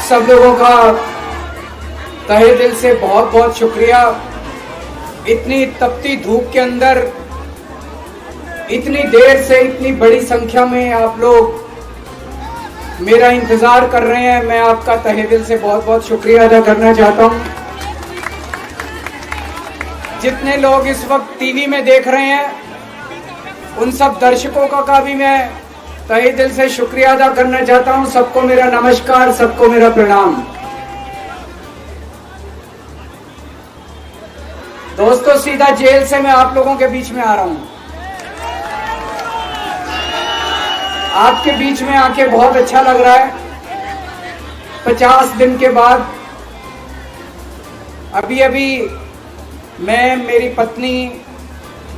सब लोगों का तहे दिल से बहुत बहुत शुक्रिया। इतनी तपती धूप के अंदर इतनी देर से इतनी बड़ी संख्या में आप लोग मेरा इंतजार कर रहे हैं, मैं आपका तहे दिल से बहुत बहुत शुक्रिया अदा करना चाहता हूं। जितने लोग इस वक्त टीवी में देख रहे हैं उन सब दर्शकों का भी मैं तहे दिल से शुक्रिया अदा करना चाहता हूं। सबको मेरा नमस्कार, सबको मेरा प्रणाम। दोस्तों, सीधा जेल से मैं आप लोगों के बीच में आ रहा हूं। आपके बीच में आके बहुत अच्छा लग रहा है। 50 दिन के बाद अभी अभी मैं, मेरी पत्नी,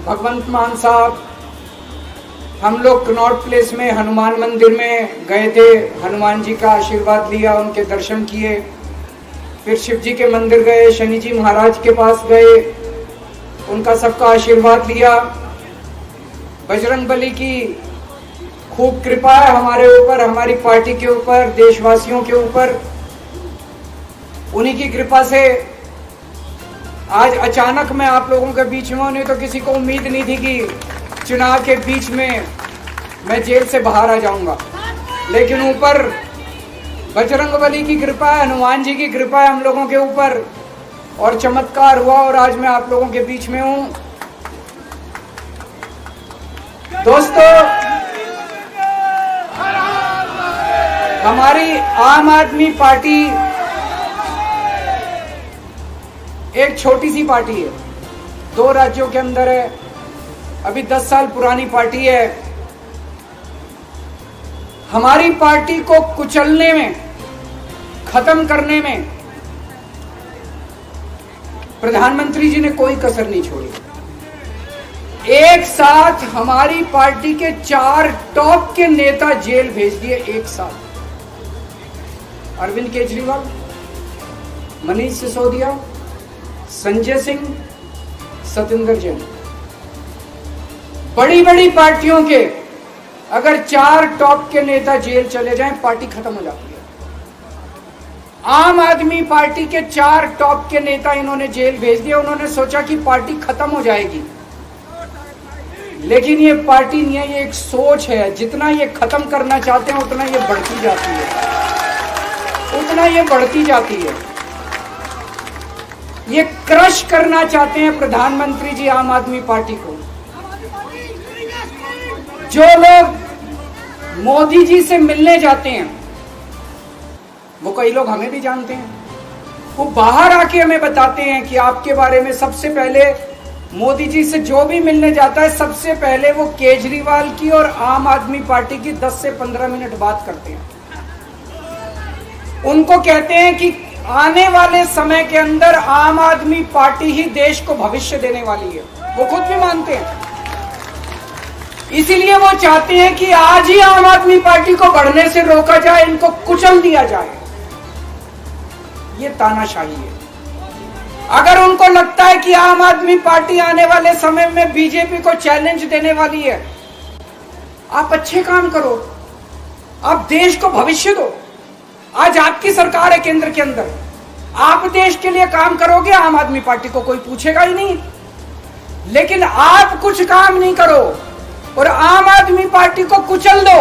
भगवंत मान साहब, हम लोग कनॉट प्लेस में हनुमान मंदिर में गए थे। हनुमान जी का आशीर्वाद लिया, उनके दर्शन किए। फिर शिव जी के मंदिर गए, शनि जी महाराज के पास गए, उनका सबका आशीर्वाद लिया। बजरंग बली की खूब कृपा है हमारे ऊपर, हमारी पार्टी के ऊपर, देशवासियों के ऊपर। उन्हीं की कृपा से आज अचानक मैं आप लोगों के बीच में हूं। नहीं तो किसी को उम्मीद नहीं थी कि चुनाव के बीच में मैं जेल से बाहर आ जाऊंगा, लेकिन ऊपर बजरंग बली की कृपा है, हनुमान जी की कृपा है हम लोगों के ऊपर, और चमत्कार हुआ और आज मैं आप लोगों के बीच में हूं। दोस्तों, हमारी आम आदमी पार्टी एक छोटी सी पार्टी है, 2 राज्यों के अंदर है, अभी 10 साल पुरानी पार्टी है। हमारी पार्टी को कुचलने में, खत्म करने में प्रधानमंत्री जी ने कोई कसर नहीं छोड़ी। एक साथ हमारी पार्टी के 4 टॉप के नेता जेल भेज दिए एक साथ। अरविंद केजरीवाल, मनीष सिसोदिया, संजय सिंह, सतिंदर जैन। बड़ी बड़ी पार्टियों के अगर 4 टॉप के नेता जेल चले जाएं, पार्टी खत्म हो जाती है। आम आदमी पार्टी के 4 टॉप के नेता इन्होंने जेल भेज दिया। उन्होंने सोचा कि पार्टी खत्म हो जाएगी, लेकिन ये पार्टी नहीं है, ये एक सोच है। जितना ये खत्म करना चाहते हैं उतना ये बढ़ती जाती है, उतना ये बढ़ती जाती है। ये क्रश करना चाहते हैं प्रधानमंत्री जी आम आदमी पार्टी को। जो लोग मोदी जी से मिलने जाते हैं, वो कई लोग हमें भी जानते हैं, वो बाहर आके हमें बताते हैं कि आपके बारे में सबसे पहले मोदी जी से जो भी मिलने जाता है, सबसे पहले वो केजरीवाल की और आम आदमी पार्टी की 10 से 15 मिनट बात करते हैं। उनको कहते हैं कि आने वाले समय के अंदर आम आदमी पार्टी ही देश को भविष्य देने वाली है। वो खुद भी मानते हैं। इसीलिए वो चाहते हैं कि आज ही आम आदमी पार्टी को बढ़ने से रोका जाए, इनको कुचल दिया जाए। ये तानाशाही है। अगर उनको लगता है कि आम आदमी पार्टी आने वाले समय में बीजेपी को चैलेंज देने वाली है, आप अच्छे काम करो, आप देश को भविष्य दो। आज आपकी सरकार है केंद्र के अंदर, आप देश के लिए काम करोगे, आम आदमी पार्टी को कोई पूछेगा ही नहीं। लेकिन आप कुछ काम नहीं करो और आम आदमी पार्टी को कुचल दो,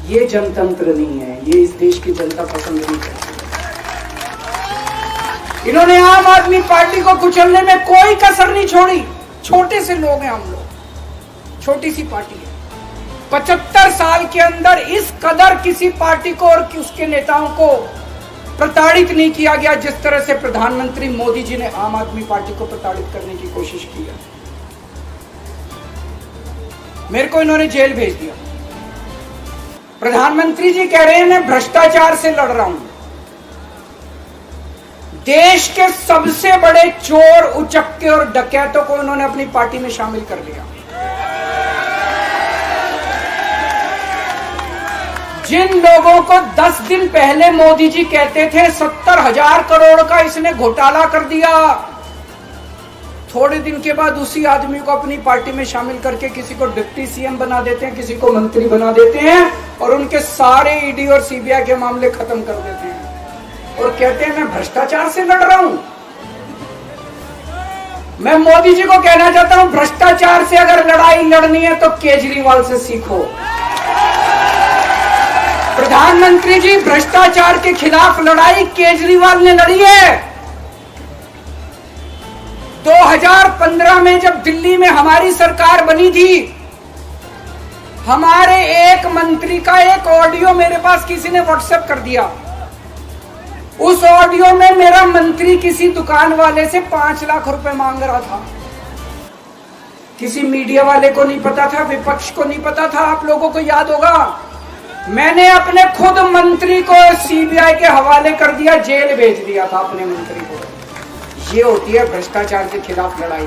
ये जनतंत्र नहीं है, ये इस देश की जनता पसंद नहीं करती। इन्होंने आम आदमी पार्टी को कुचलने में कोई कसर नहीं छोड़ी। छोटे से लोग हैं हम लोग, छोटी सी पार्टी है। 75 साल के अंदर इस कदर किसी पार्टी को और उसके नेताओं को प्रताड़ित नहीं किया गया जिस तरह से प्रधानमंत्री मोदी जी ने आम आदमी पार्टी को प्रताड़ित करने की कोशिश की है। मेरे को इन्होंने जेल भेज दिया। प्रधानमंत्री जी कह रहे हैं मैं भ्रष्टाचार से लड़ रहा हूं। देश के सबसे बड़े चोर, उचक्के और डकैतों को इन्होंने अपनी पार्टी में शामिल कर लिया। जिन लोगों को 10 दिन पहले मोदी जी कहते थे 70,000 करोड़ का इसने घोटाला कर दिया, थोड़े दिन के बाद उसी आदमी को अपनी पार्टी में शामिल करके किसी को डिप्टी सीएम बना देते हैं, किसी को मंत्री बना देते हैं और उनके सारे ईडी और सीबीआई के मामले खत्म कर देते हैं और कहते हैं मैं भ्रष्टाचार से लड़ रहा हूं। मैं मोदी जी को कहना चाहता हूं, भ्रष्टाचार से अगर लड़ाई लड़नी है तो केजरीवाल से सीखो। प्रधानमंत्री जी, भ्रष्टाचार के खिलाफ लड़ाई केजरीवाल ने लड़ी है। 2015 में जब दिल्ली में हमारी सरकार बनी थी, हमारे एक मंत्री का एक ऑडियो मेरे पास किसी ने व्हाट्सएप कर दिया। उस ऑडियो में मेरा मंत्री किसी दुकान वाले से 5 लाख रुपए मांग रहा था। किसी मीडिया वाले को नहीं पता था, विपक्ष को नहीं पता था, आप लोगों को याद होगा। मैंने अपने खुद मंत्री को सीबीआई के हवाले कर दिया, जेल भेज दिया था अपने मंत्री को। ये होती है भ्रष्टाचार के खिलाफ लड़ाई।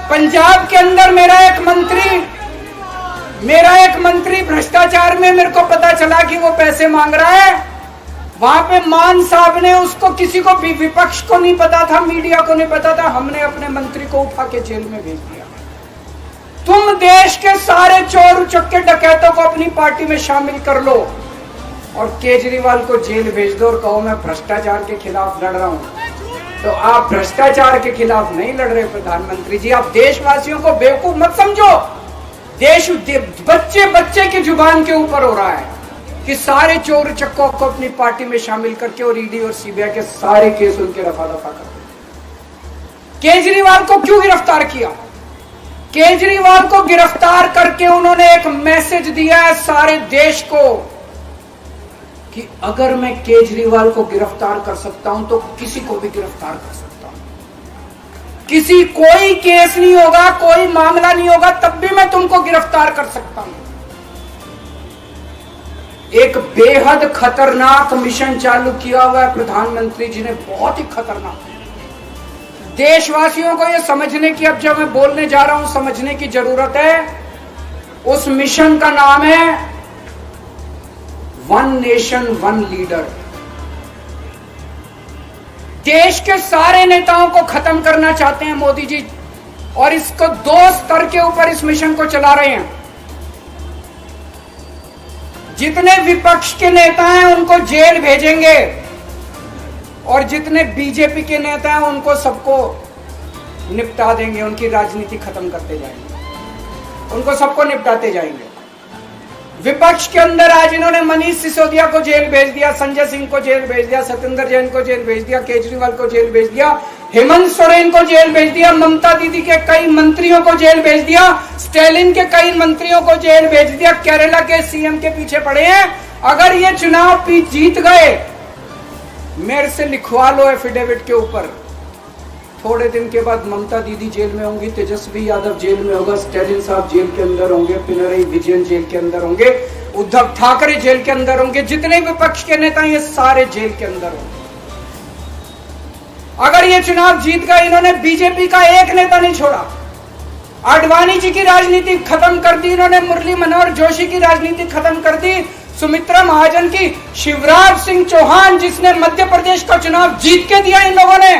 पंजाब के अंदर मेरा एक मंत्री भ्रष्टाचार में, मेरे को पता चला कि वो पैसे मांग रहा है। वहां पे मान साहब ने उसको, किसी को भी, विपक्ष को नहीं पता था, मीडिया को नहीं पता था, हमने अपने मंत्री को उठा के जेल में भेज दिया। तुम देश के सारे चोर उचक्के डकैतों को अपनी पार्टी में शामिल कर लो और केजरीवाल को जेल भेज दो और कहो मैं भ्रष्टाचार के खिलाफ लड़ रहा हूं। तो आप भ्रष्टाचार के खिलाफ नहीं लड़ रहे प्रधानमंत्री जी। आप देशवासियों को बेवकूफ मत समझो। देश बच्चे बच्चे की जुबान के ऊपर हो रहा है कि सारे चोर चक्कों को अपनी पार्टी में शामिल करके और ईडी और सीबीआई के सारे केस उनके रफा दफा कर। केजरीवाल को क्यों गिरफ्तार किया? केजरीवाल को गिरफ्तार करके उन्होंने एक मैसेज दिया है सारे देश को कि अगर मैं केजरीवाल को गिरफ्तार कर सकता हूं तो किसी को भी गिरफ्तार कर सकता हूं। कोई केस नहीं होगा, कोई मामला नहीं होगा, तब भी मैं तुमको गिरफ्तार कर सकता हूं। एक बेहद खतरनाक मिशन चालू किया हुआ है प्रधानमंत्री जी ने, बहुत ही खतरनाक। देशवासियों को यह समझने की, अब जब मैं बोलने जा रहा हूं, समझने की जरूरत है। उस मिशन का नाम है वन नेशन वन लीडर। देश के सारे नेताओं को खत्म करना चाहते हैं मोदी जी और इसको 2 स्तर के ऊपर इस मिशन को चला रहे हैं। जितने विपक्ष के नेता हैं उनको जेल भेजेंगे और जितने बीजेपी के नेता हैं उनको सबको निपटा देंगे, उनकी राजनीति खत्म करते जाएंगे, उनको सबको निपटाते जाएंगे। विपक्ष के अंदर आज इन्होंने मनीष सिसोदिया को जेल भेज दिया, संजय सिंह को जेल भेज दिया, सत्येंद्र जैन को जेल भेज दिया, केजरीवाल को जेल भेज दिया, हेमंत सोरेन को जेल भेज दिया, ममता दीदी के कई मंत्रियों को जेल भेज दिया, स्टालिन के कई मंत्रियों को जेल भेज दिया, केरला के सीएम के पीछे पड़े हैं। अगर ये चुनाव जीत गए, मेरे से लिखवा लो एफिडेविट के ऊपर, थोड़े दिन के बाद ममता दीदी जेल में होंगी, तेजस्वी यादव जेल में होगा, स्टालिन साहब जेल के अंदर होंगे, पिनरई विजयन जेल के अंदर होंगे, उद्धव ठाकरे जेल के अंदर होंगे, जितने विपक्ष के नेता ये सारे जेल के अंदर होंगे। अगर ये चुनाव जीत गए, इन्होंने बीजेपी का एक नेता नहीं छोड़ा। आडवाणी जी की राजनीति खत्म कर दी इन्होंने, मुरली मनोहर जोशी की राजनीति खत्म कर दी, सुमित्रा महाजन की, शिवराज सिंह चौहान जिसने मध्य प्रदेश का चुनाव जीत के दिया इन लोगों ने,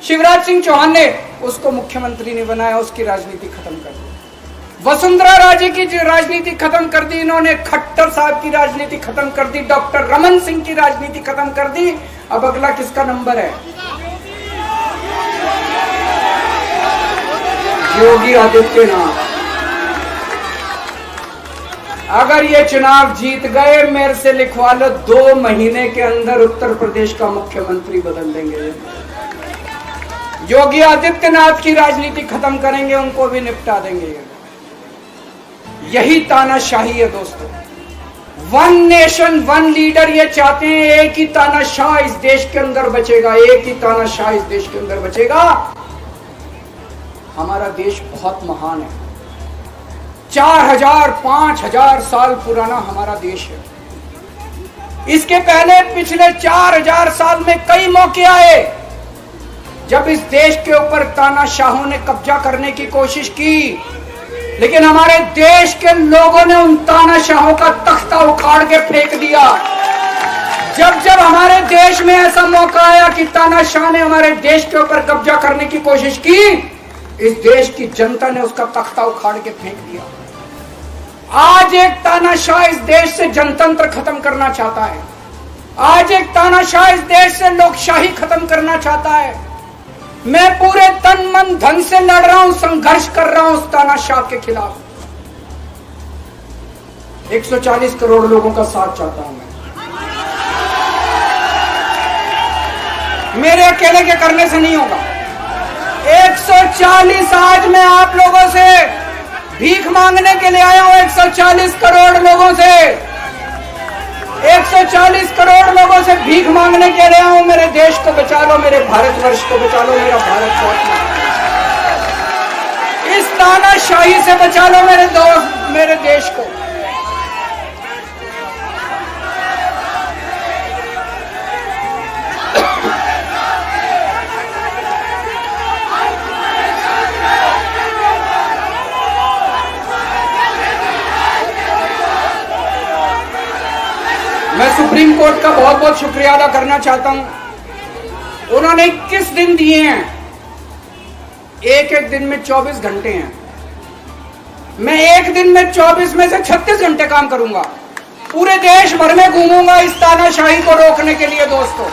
शिवराज सिंह चौहान ने उसको मुख्यमंत्री नहीं बनाया, उसकी राजनीति खत्म कर दी। वसुंधरा राजे की राजनीति खत्म कर दी इन्होंने, खट्टर साहब की राजनीति खत्म कर दी, डॉक्टर रमन सिंह की राजनीति खत्म कर दी। अब अगला किसका नंबर है? योगी आदित्यनाथ। अगर ये चुनाव जीत गए, मेरे से लिखवा लो, 2 महीने के अंदर उत्तर प्रदेश का मुख्यमंत्री बदल देंगे। योगी आदित्यनाथ की राजनीति खत्म करेंगे, उनको भी निपटा देंगे। यही तानाशाही है दोस्तों। वन नेशन वन लीडर ये चाहते हैं, एक ही तानाशाह इस देश के अंदर बचेगा, एक ही तानाशाह इस देश के अंदर बचेगा। हमारा देश बहुत महान है, 4000 5000 साल पुराना हमारा देश है। इसके पहले पिछले 4000 साल में कई मौके आए जब इस देश के ऊपर तानाशाहों ने कब्जा करने की कोशिश की, लेकिन हमारे देश के लोगों ने उन तानाशाहों का तख्ता उखाड़ के फेंक दिया। जब जब हमारे देश में ऐसा मौका आया कि तानाशाह ने हमारे देश के ऊपर कब्जा करने की कोशिश की, इस देश की जनता ने उसका तख्ता उखाड़ के फेंक दिया। आज एक तानाशाह इस देश से जनतंत्र खत्म करना चाहता है। आज एक तानाशाह इस देश से लोकशाही खत्म करना चाहता है। मैं पूरे तन मन धन से लड़ रहा हूं, संघर्ष कर रहा हूं उस तानाशाह के खिलाफ। 140 करोड़ लोगों का साथ चाहता हूं मैं। मेरे अकेले के करने से नहीं होगा। 140 आज मैं आप लोगों से भीख मांगने के लिए आया हूं। 140 करोड़ लोगों से 140 करोड़ लोगों से भीख मांगने के लिए आया हूं। मेरे देश को बचा लो, मेरे भारतवर्ष को बचा लो, मेरा भारत लौटना, इस तानाशाही से बचा लो मेरे दोस्त, मेरे देश को। मैं सुप्रीम कोर्ट का बहुत बहुत शुक्रिया अदा करना चाहता हूं। उन्होंने 21 दिन दिए हैं, एक एक दिन में 24 घंटे हैं। मैं एक दिन में 24 में से 36 घंटे काम करूंगा। पूरे देश भर में घूमूंगा इस तानाशाही को रोकने के लिए। दोस्तों,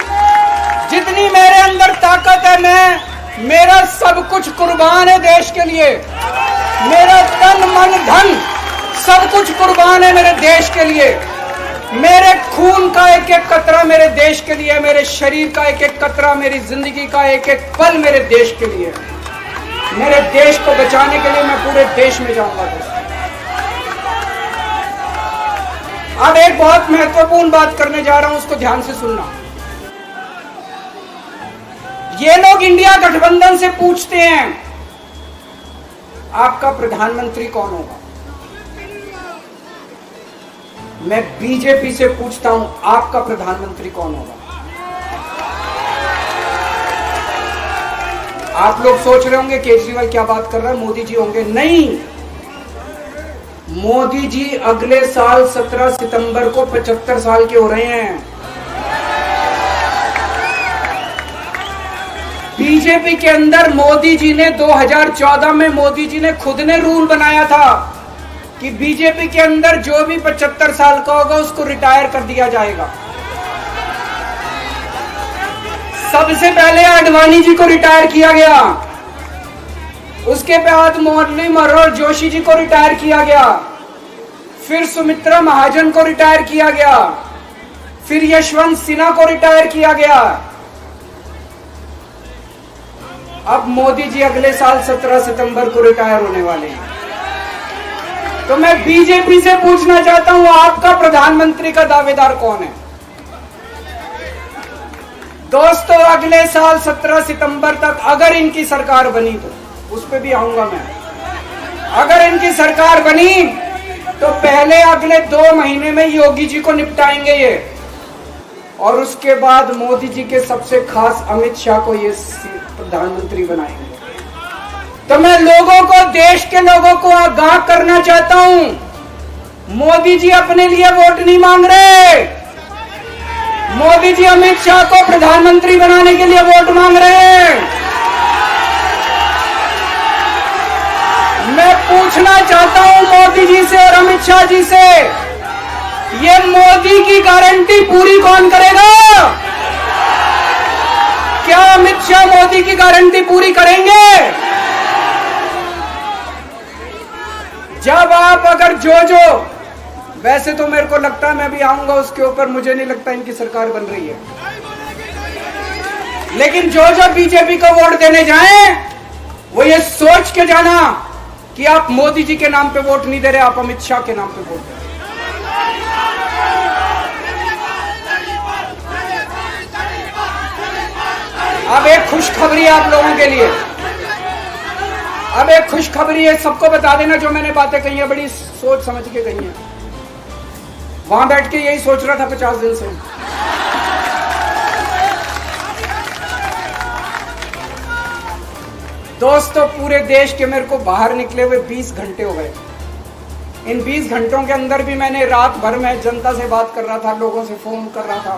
जितनी मेरे अंदर ताकत है, मेरा सब कुछ कुर्बान है देश के लिए। मेरा तन मन धन सब कुछ कुर्बान है मेरे देश के लिए। मेरे खून का एक एक कतरा मेरे देश के लिए, मेरे शरीर का एक एक कतरा, मेरी जिंदगी का एक एक पल मेरे देश के लिए। मेरे देश को बचाने के लिए मैं पूरे देश में जाऊंगा। दोस्तों, अब एक बहुत महत्वपूर्ण बात करने जा रहा हूं, उसको ध्यान से सुनना। ये लोग इंडिया गठबंधन से पूछते हैं आपका प्रधानमंत्री कौन होगा। मैं बीजेपी से पूछता हूं आपका प्रधानमंत्री कौन होगा। आप लोग सोच रहे होंगे केजरीवाल क्या बात कर रहा है, मोदी जी होंगे। नहीं, मोदी जी अगले साल 17 सितंबर को 75 साल के हो रहे हैं। बीजेपी के अंदर मोदी जी ने 2014 में मोदी जी ने खुद ने रूल बनाया था कि बीजेपी के अंदर जो भी 75 साल का होगा उसको रिटायर कर दिया जाएगा। सबसे पहले आडवाणी जी को रिटायर किया गया, उसके बाद मुरली मनोहर जोशी जी को रिटायर किया गया, फिर सुमित्रा महाजन को रिटायर किया गया, फिर यशवंत सिन्हा को रिटायर किया गया। अब मोदी जी अगले साल 17 सितंबर को रिटायर होने वाले हैं। तो मैं बीजेपी से पूछना चाहता हूं आपका प्रधानमंत्री का दावेदार कौन है। दोस्तों, अगले साल 17 सितंबर तक अगर इनकी सरकार बनी तो उस पर भी आऊंगा मैं। अगर इनकी सरकार बनी तो पहले अगले 2 महीने में योगी जी को निपटाएंगे ये, और उसके बाद मोदी जी के सबसे खास अमित शाह को ये प्रधानमंत्री बनाएंगे। तो मैं लोगों को, देश के लोगों को आगाह करना चाहता हूं, मोदी जी अपने लिए वोट नहीं मांग रहे। मोदी जी अमित शाह को प्रधानमंत्री बनाने के लिए वोट मांग रहे हैं। मैं पूछना चाहता हूं मोदी जी से और अमित शाह जी से, ये मोदी की गारंटी पूरी कौन करेगा? क्या अमित शाह मोदी की गारंटी पूरी करेंगे? जब आप अगर जो वैसे तो मेरे को लगता है मैं भी आऊंगा उसके ऊपर, मुझे नहीं लगता इनकी सरकार बन रही है, लेकिन जो बीजेपी को वोट देने जाएं वो ये सोच के जाना कि आप मोदी जी के नाम पे वोट नहीं दे रहे, आप अमित शाह के नाम पे वोट दे रहे। अब एक खुशखबरी है आप लोगों के लिए, अब एक खुशखबरी है, सबको बता देना जो मैंने बातें कही है बड़ी सोच समझ के कही है। वहां बैठ के यही सोच रहा था 50 दिन से। दोस्तों, पूरे देश के मेरे को बाहर निकले हुए 20 घंटे हो गए। इन 20 घंटों के अंदर भी मैंने रात भर में जनता से बात कर रहा था, लोगों से फोन कर रहा था।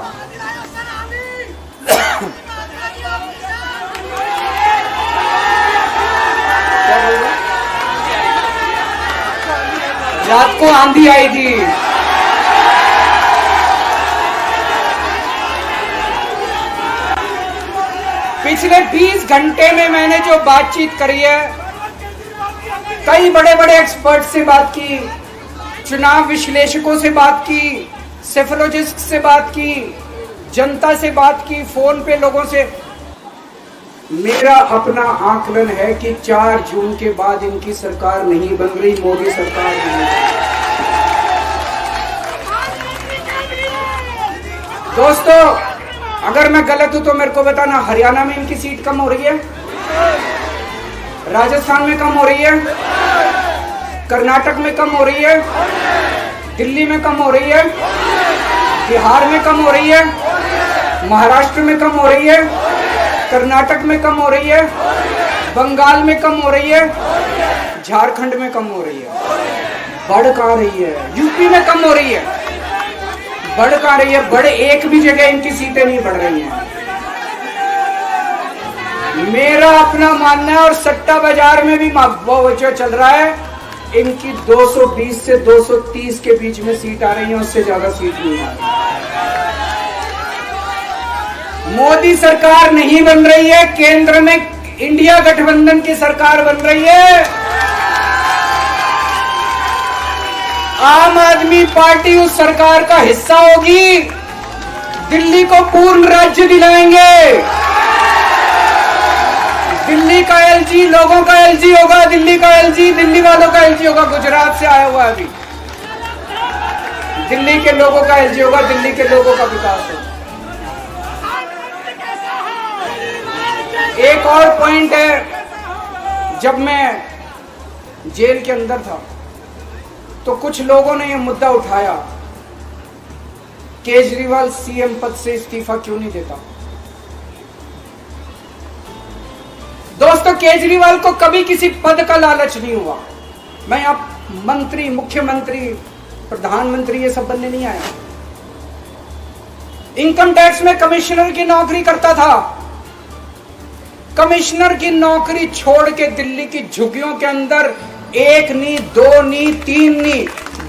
रात को आंधी आई थी, पिछले 20 घंटे में मैंने जो बातचीत करी है, कई बड़े बड़े एक्सपर्ट से बात की, चुनाव विश्लेषकों से बात की, सेफोलॉजिस्ट से बात की, जनता से बात की, फोन पे लोगों से। मेरा अपना आकलन है कि 4 जून के बाद इनकी सरकार नहीं बन रही, मोदी सरकार नहीं। दोस्तों, अगर मैं गलत हूं तो मेरे को बताना। हरियाणा में इनकी सीट कम हो रही है, राजस्थान में कम हो रही है, कर्नाटक में कम हो रही है, दिल्ली में कम हो रही है, बिहार में कम हो रही है, महाराष्ट्र में कम हो रही है, कर्नाटक में कम हो रही है, बंगाल में कम हो रही है, झारखंड में कम हो रही है। बढ़ कहां रही है? यूपी में कम हो रही है, बढ़ कहां रही है? बड़े एक भी जगह इनकी सीटें नहीं बढ़ रही हैं। मेरा अपना मानना है, और सट्टा बाजार में भी जो चल रहा है, इनकी 220 से 230 के बीच में सीट आ रही है, उससे ज्यादा सीट नहीं आ रही। मोदी सरकार नहीं बन रही है, केंद्र में इंडिया गठबंधन की सरकार बन रही है। आम आदमी पार्टी उस सरकार का हिस्सा होगी। दिल्ली को पूर्ण राज्य दिलाएंगे। दिल्ली का एलजी लोगों का एलजी होगा, दिल्ली का एलजी दिल्ली वालों का एलजी होगा। गुजरात से आया हुआ है अभी, दिल्ली के लोगों का एलजी होगा, दिल्ली के लोगों का विकास होगा। एक और पॉइंट है, जब मैं जेल के अंदर था तो कुछ लोगों ने यह मुद्दा उठाया, केजरीवाल सीएम पद से इस्तीफा क्यों नहीं देता। दोस्तों, केजरीवाल को कभी किसी पद का लालच नहीं हुआ। मैं अब मंत्री, मुख्यमंत्री, प्रधानमंत्री ये सब बनने नहीं आया। इनकम टैक्स में कमिश्नर की नौकरी करता था। कमिश्नर की नौकरी छोड़ के दिल्ली की झुग्गियों के अंदर 1 नहीं, 2 नहीं, 3 नहीं,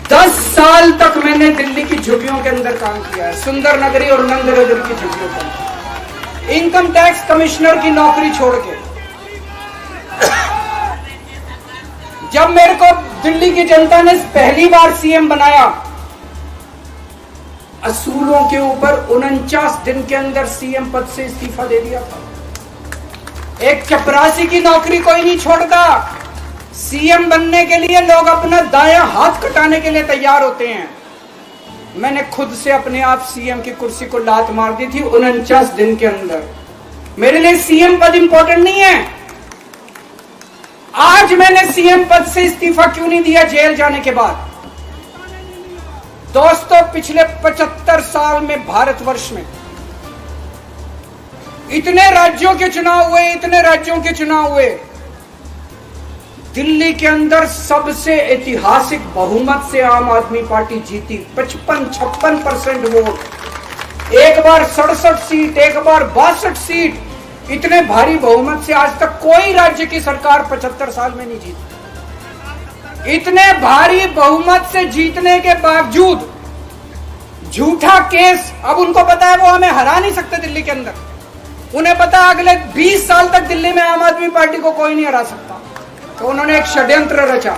10 साल तक मैंने दिल्ली की झुग्गियों के अंदर काम किया है, सुंदर नगरी और नंद नगरी की झुग्गियों के अंदर, इनकम टैक्स कमिश्नर की नौकरी छोड़ के। जब मेरे को दिल्ली की जनता ने पहली बार सीएम बनाया, असूलों के ऊपर 49 दिन के अंदर सीएम पद से इस्तीफा दे दिया था। एक चपरासी की नौकरी कोई नहीं छोड़ता। सीएम बनने के लिए लोग अपना दायां हाथ कटाने के लिए तैयार होते हैं। मैंने खुद से अपने आप सीएम की कुर्सी को लात मार दी थी 49 दिन के अंदर। मेरे लिए सीएम पद इंपॉर्टेंट नहीं है। आज मैंने सीएम पद से इस्तीफा क्यों नहीं दिया जेल जाने के बाद? दोस्तों, पिछले 75 साल में भारतवर्ष में इतने राज्यों के चुनाव हुए, इतने राज्यों के चुनाव हुए, दिल्ली के अंदर सबसे ऐतिहासिक बहुमत से आम आदमी पार्टी जीती। 55-56% वोट, एक बार 67 सीट, एक बार 62 सीट। इतने भारी बहुमत से आज तक कोई राज्य की सरकार 75 साल में नहीं जीती। इतने भारी बहुमत से जीतने के बावजूद झूठा केस, अब उनको पता है वो हमें हरा नहीं सकते दिल्ली के अंदर। उन्हें पता अगले 20 साल तक दिल्ली में आम आदमी पार्टी को कोई नहीं हरा सकता। तो उन्होंने एक षड्यंत्र रचा,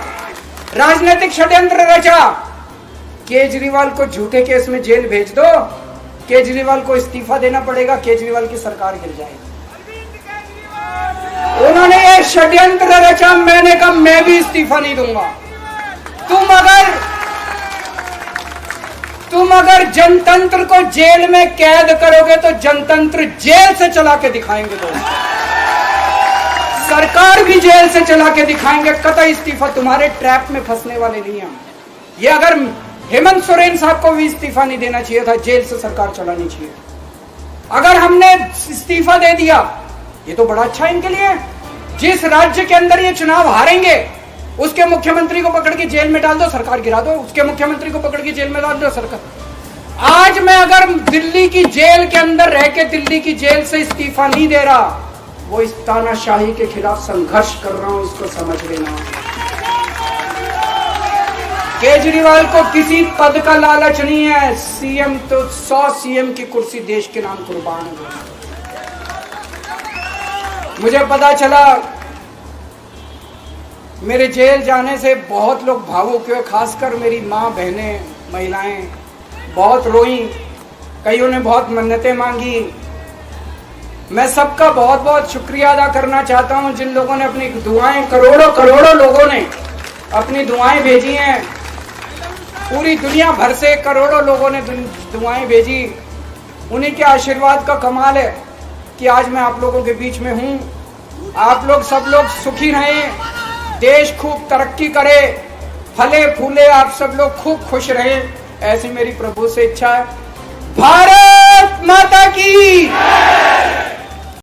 राजनीतिक षड्यंत्र रचा। केजरीवाल को झूठे केस में जेल भेज दो, केजरीवाल को इस्तीफा देना पड़ेगा, केजरीवाल की सरकार गिर जाएगी। उन्होंने ये षड्यंत्र रचा। मैंने कहा मैं भी इस्तीफा नहीं दूंगा। तुम अगर जनतंत्र को जेल में कैद करोगे तो जनतंत्र जेल से चला के दिखाएंगे। दोस्तों, सरकार भी जेल से चला के दिखाएंगे। कतई इस्तीफा, तुम्हारे ट्रैप में फंसने वाले नहीं हम। ये अगर हेमंत सोरेन साहब को भी इस्तीफा नहीं देना चाहिए था, जेल से सरकार चलानी चाहिए। अगर हमने इस्तीफा दे दिया, ये तो बड़ा अच्छा इनके लिए। जिस राज्य के अंदर ये चुनाव हारेंगे उसके मुख्यमंत्री को पकड़ के जेल में डाल दो, सरकार गिरा दो। उसके मुख्यमंत्री को पकड़ के जेल में डाल दो, सरकार। आज मैं अगर दिल्ली की जेल के अंदर रह के दिल्ली की जेल से इस्तीफा नहीं दे रहा, वो इस तानाशाही के खिलाफ संघर्ष कर रहा हूं, इसको समझ लेना। केजरीवाल को किसी पद का लालच नहीं है। सीएम तो 100 सीएम की कुर्सी देश के नाम कुर्बान है। मुझे पता चला मेरे जेल जाने से बहुत लोग भावुक हुए, खासकर मेरी माँ, बहनें, महिलाएं बहुत रोई, कईयों ने बहुत मन्नतें मांगी। मैं सबका बहुत बहुत शुक्रिया अदा करना चाहता हूं, जिन लोगों ने अपनी दुआएं, करोड़ों लोगों ने अपनी दुआएं भेजी हैं। पूरी दुनिया भर से करोड़ों लोगों ने दुआएं भेजी। उन्हीं के आशीर्वाद का कमाल है कि आज मैं आप लोगों के बीच में हूं। आप लोग सब लोग सुखी रहें, देश खूब तरक्की करे, फले फूले, आप सब लोग खूब खुश रहें, ऐसी मेरी प्रभु से इच्छा है। भारत माता की।